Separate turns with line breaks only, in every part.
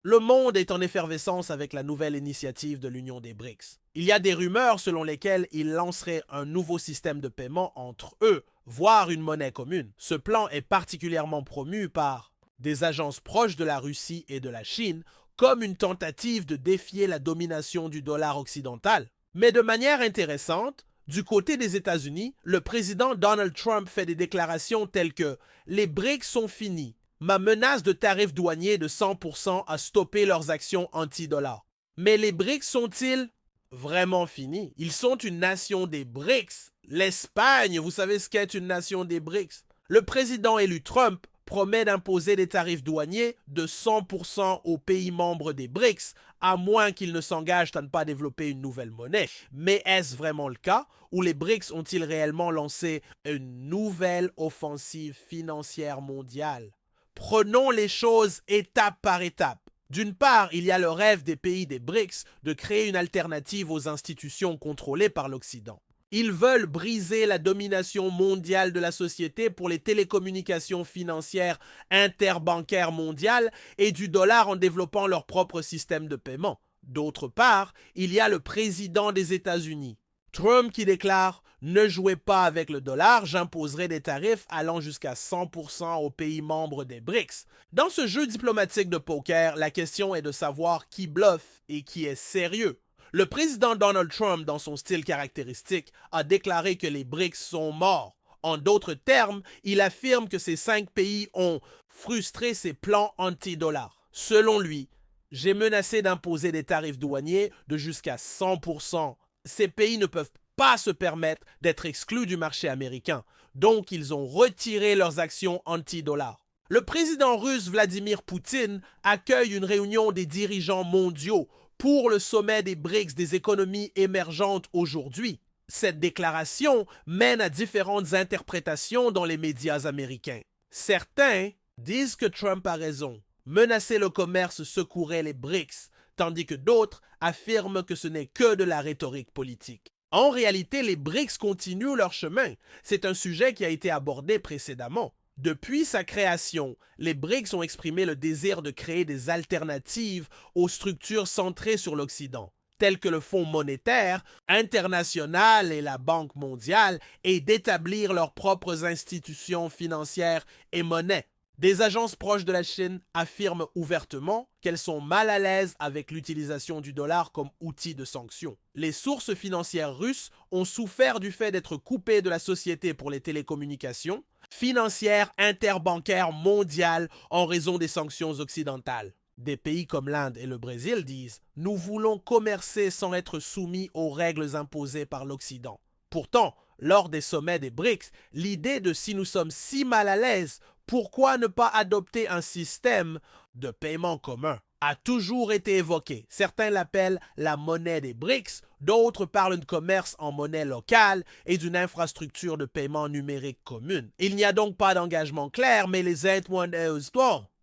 Le monde est en effervescence avec la nouvelle initiative de l'Union des BRICS. Il y a des rumeurs selon lesquelles ils lanceraient un nouveau système de paiement entre eux, voire une monnaie commune. Ce plan est particulièrement promu par des agences proches de la Russie et de la Chine comme une tentative de défier la domination du dollar occidental. Mais de manière intéressante, du côté des États-Unis, le président Donald Trump fait des déclarations telles que les BRICS sont finis. Ma menace de tarifs douaniers de 100% a stoppé leurs actions anti-dollars. Mais les BRICS sont-ils vraiment finis? Ils sont une nation des BRICS. L'Espagne, vous savez ce qu'est une nation des BRICS? Le président élu Trump promet d'imposer des tarifs douaniers de 100% aux pays membres des BRICS, à moins qu'ils ne s'engagent à ne pas développer une nouvelle monnaie. Mais est-ce vraiment le cas? Ou les BRICS ont-ils réellement lancé une nouvelle offensive financière mondiale? Prenons les choses étape par étape. D'une part, il y a le rêve des pays des BRICS de créer une alternative aux institutions contrôlées par l'Occident. Ils veulent briser la domination mondiale de la société pour les télécommunications financières interbancaires mondiales et du dollar en développant leur propre système de paiement. D'autre part, il y a le président des États-Unis, Trump, qui déclare « Ne jouez pas avec le dollar, j'imposerai des tarifs allant jusqu'à 100% aux pays membres des BRICS ». Dans ce jeu diplomatique de poker, la question est de savoir qui bluffe et qui est sérieux. Le président Donald Trump, dans son style caractéristique, a déclaré que les BRICS sont morts. En d'autres termes, il affirme que ces 5 pays ont frustré ses plans anti-dollars. Selon lui, j'ai menacé d'imposer des tarifs douaniers de jusqu'à 100%. Ces pays ne peuvent pas se permettre d'être exclus du marché américain, donc ils ont retiré leurs actions anti-dollars. Le président russe Vladimir Poutine accueille une réunion des dirigeants mondiaux pour le sommet des BRICS des économies émergentes aujourd'hui. Cette déclaration mène à différentes interprétations dans les médias américains. Certains disent que Trump a raison. Menacer le commerce secourait les BRICS, tandis que d'autres affirment que ce n'est que de la rhétorique politique. En réalité, les BRICS continuent leur chemin. C'est un sujet qui a été abordé précédemment. Depuis sa création, les BRICS ont exprimé le désir de créer des alternatives aux structures centrées sur l'Occident, telles que le Fonds monétaire international et la Banque mondiale, et d'établir leurs propres institutions financières et monnaies. Des agences proches de la Chine affirment ouvertement qu'elles sont mal à l'aise avec l'utilisation du dollar comme outil de sanction. Les sources financières russes ont souffert du fait d'être coupées de la Société pour les télécommunications financière interbancaire mondiale en raison des sanctions occidentales. Des pays comme l'Inde et le Brésil disent « Nous voulons commercer sans être soumis aux règles imposées par l'Occident ». Pourtant, lors des sommets des BRICS, l'idée de si nous sommes si mal à l'aise, pourquoi ne pas adopter un système de paiement commun a toujours été évoquée. Certains l'appellent la monnaie des BRICS, d'autres parlent de commerce en monnaie locale et d'une infrastructure de paiement numérique commune. Il n'y a donc pas d'engagement clair, mais les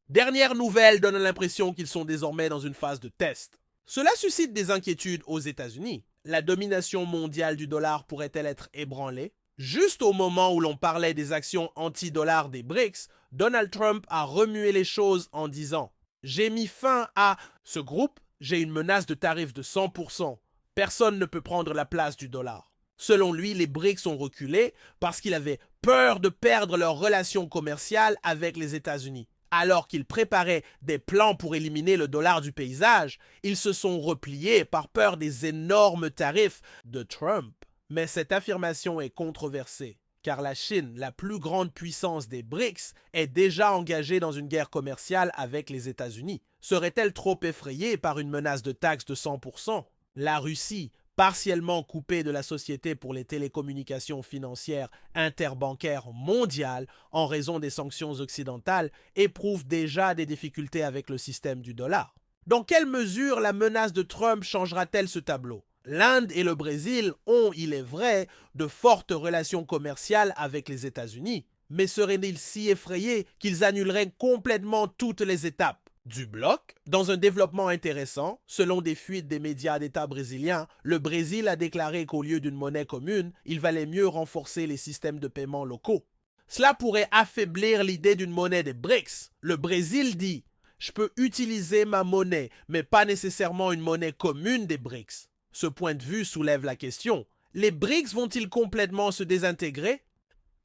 dernière nouvelle donne l'impression qu'ils sont désormais dans une phase de test. Cela suscite des inquiétudes aux États-Unis. La domination mondiale du dollar pourrait-elle être ébranlée? Juste au moment où l'on parlait des actions anti-dollars des BRICS, Donald Trump a remué les choses en disant « J'ai mis fin à ce groupe, j'ai une menace de tarif de 100%. Personne ne peut prendre la place du dollar. » Selon lui, les BRICS ont reculé parce qu'ils avaient peur de perdre leurs relations commerciales avec les États-Unis. Alors qu'ils préparaient des plans pour éliminer le dollar du paysage, ils se sont repliés par peur des énormes tarifs de Trump. Mais cette affirmation est controversée, car la Chine, la plus grande puissance des BRICS, est déjà engagée dans une guerre commerciale avec les États-Unis. Serait-elle trop effrayée par une menace de taxe de 100%? La Russie, partiellement coupée de la Société pour les télécommunications financières interbancaires mondiales en raison des sanctions occidentales, éprouve déjà des difficultés avec le système du dollar. Dans quelle mesure la menace de Trump changera-t-elle ce tableau? L'Inde et le Brésil ont, il est vrai, de fortes relations commerciales avec les États-Unis, mais seraient-ils si effrayés qu'ils annuleraient complètement toutes les étapes du bloc? Dans un développement intéressant, selon des fuites des médias d'État brésiliens, le Brésil a déclaré qu'au lieu d'une monnaie commune, il valait mieux renforcer les systèmes de paiement locaux. Cela pourrait affaiblir l'idée d'une monnaie des BRICS. Le Brésil dit je peux utiliser ma monnaie, mais pas nécessairement une monnaie commune des BRICS. Ce point de vue soulève la question, les BRICS vont-ils complètement se désintégrer?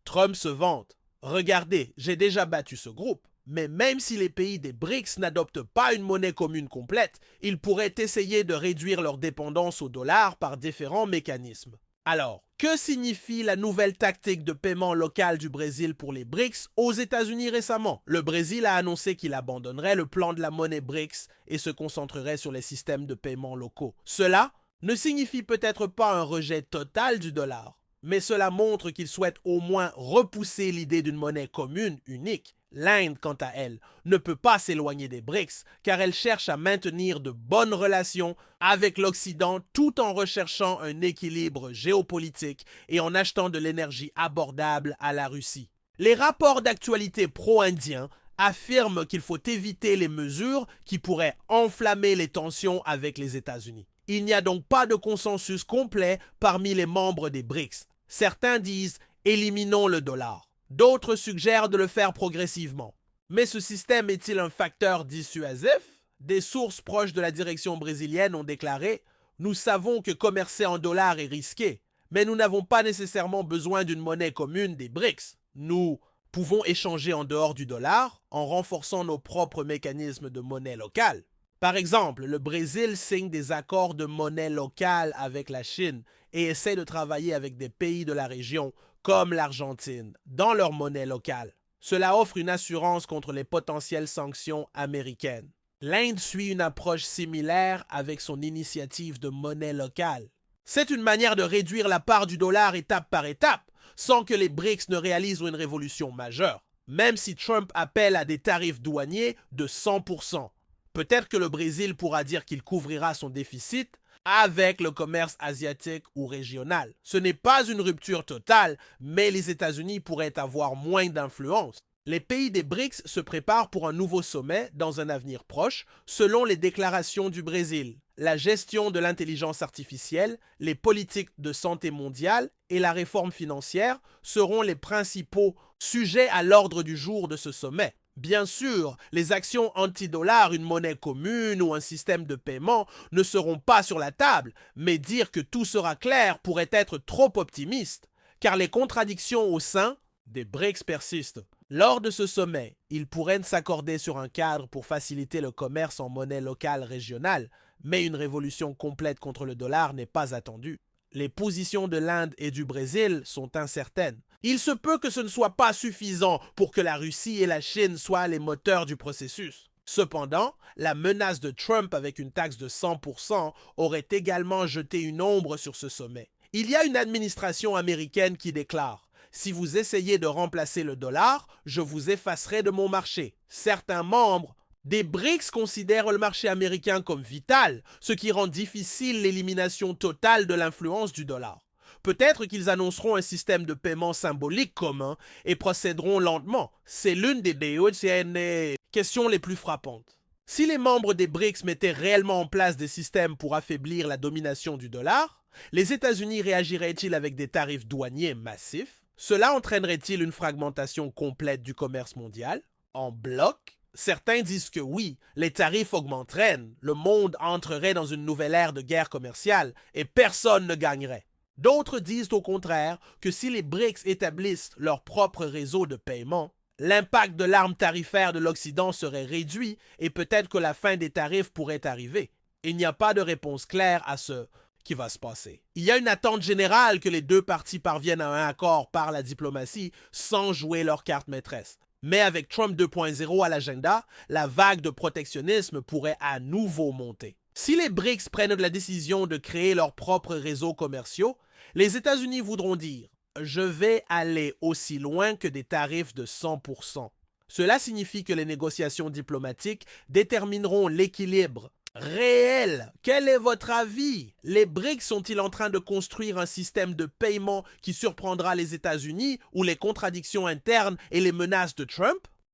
Trump se vante. Regardez, j'ai déjà battu ce groupe. Mais même si les pays des BRICS n'adoptent pas une monnaie commune complète, ils pourraient essayer de réduire leur dépendance au dollar par différents mécanismes. Alors, que signifie la nouvelle tactique de paiement local du Brésil pour les BRICS aux États-Unis récemment? Le Brésil a annoncé qu'il abandonnerait le plan de la monnaie BRICS et se concentrerait sur les systèmes de paiement locaux. Cela ne signifie peut-être pas un rejet total du dollar, mais cela montre qu'il souhaite au moins repousser l'idée d'une monnaie commune unique. L'Inde, quant à elle, ne peut pas s'éloigner des BRICS car elle cherche à maintenir de bonnes relations avec l'Occident tout en recherchant un équilibre géopolitique et en achetant de l'énergie abordable à la Russie. Les rapports d'actualité pro-indiens affirment qu'il faut éviter les mesures qui pourraient enflammer les tensions avec les États-Unis. Il n'y a donc pas de consensus complet parmi les membres des BRICS. Certains disent « éliminons le dollar ». D'autres suggèrent de le faire progressivement. Mais ce système est-il un facteur dissuasif? Des sources proches de la direction brésilienne ont déclaré « Nous savons que commercer en dollars est risqué, mais nous n'avons pas nécessairement besoin d'une monnaie commune des BRICS. Nous pouvons échanger en dehors du dollar en renforçant nos propres mécanismes de monnaie locale. » Par exemple, le Brésil signe des accords de monnaie locale avec la Chine et essaie de travailler avec des pays de la région comme l'Argentine, dans leur monnaie locale. Cela offre une assurance contre les potentielles sanctions américaines. L'Inde suit une approche similaire avec son initiative de monnaie locale. C'est une manière de réduire la part du dollar étape par étape, sans que les BRICS ne réalisent une révolution majeure, même si Trump appelle à des tarifs douaniers de 100%. Peut-être que le Brésil pourra dire qu'il couvrira son déficit avec le commerce asiatique ou régional. Ce n'est pas une rupture totale, mais les États-Unis pourraient avoir moins d'influence. Les pays des BRICS se préparent pour un nouveau sommet dans un avenir proche, selon les déclarations du Brésil. La gestion de l'intelligence artificielle, les politiques de santé mondiale et la réforme financière seront les principaux sujets à l'ordre du jour de ce sommet. Bien sûr, les actions anti-dollars, une monnaie commune ou un système de paiement ne seront pas sur la table, mais dire que tout sera clair pourrait être trop optimiste, car les contradictions au sein des BRICS persistent. Lors de ce sommet, ils pourraient s'accorder sur un cadre pour faciliter le commerce en monnaie locale régionale, mais une révolution complète contre le dollar n'est pas attendue. Les positions de l'Inde et du Brésil sont incertaines. Il se peut que ce ne soit pas suffisant pour que la Russie et la Chine soient les moteurs du processus. Cependant, la menace de Trump avec une taxe de 100% aurait également jeté une ombre sur ce sommet. Il y a une administration américaine qui déclare « Si vous essayez de remplacer le dollar, je vous effacerai de mon marché ». Certains membres des BRICS considèrent le marché américain comme vital, ce qui rend difficile l'élimination totale de l'influence du dollar. Peut-être qu'ils annonceront un système de paiement symbolique commun et procéderont lentement. C'est l'une des questions les plus frappantes. Si les membres des BRICS mettaient réellement en place des systèmes pour affaiblir la domination du dollar, les États-Unis réagiraient-ils avec des tarifs douaniers massifs? Cela entraînerait-il une fragmentation complète du commerce mondial? En bloc? Certains disent que oui, les tarifs augmenteraient, le monde entrerait dans une nouvelle ère de guerre commerciale et personne ne gagnerait. D'autres disent au contraire que si les BRICS établissent leur propre réseau de paiement, l'impact de l'arme tarifaire de l'Occident serait réduit et peut-être que la fin des tarifs pourrait arriver. Il n'y a pas de réponse claire à ce qui va se passer. Il y a une attente générale que les deux parties parviennent à un accord par la diplomatie sans jouer leur carte maîtresse. Mais avec Trump 2.0 à l'agenda, la vague de protectionnisme pourrait à nouveau monter. Si les BRICS prennent la décision de créer leurs propres réseaux commerciaux, les États-Unis voudront dire « Je vais aller aussi loin que des tarifs de 100%. » Cela signifie que les négociations diplomatiques détermineront l'équilibre réel. Quel est votre avis? Les BRICS sont-ils en train de construire un système de paiement qui surprendra les États-Unis ou les contradictions internes et les menaces de Trump?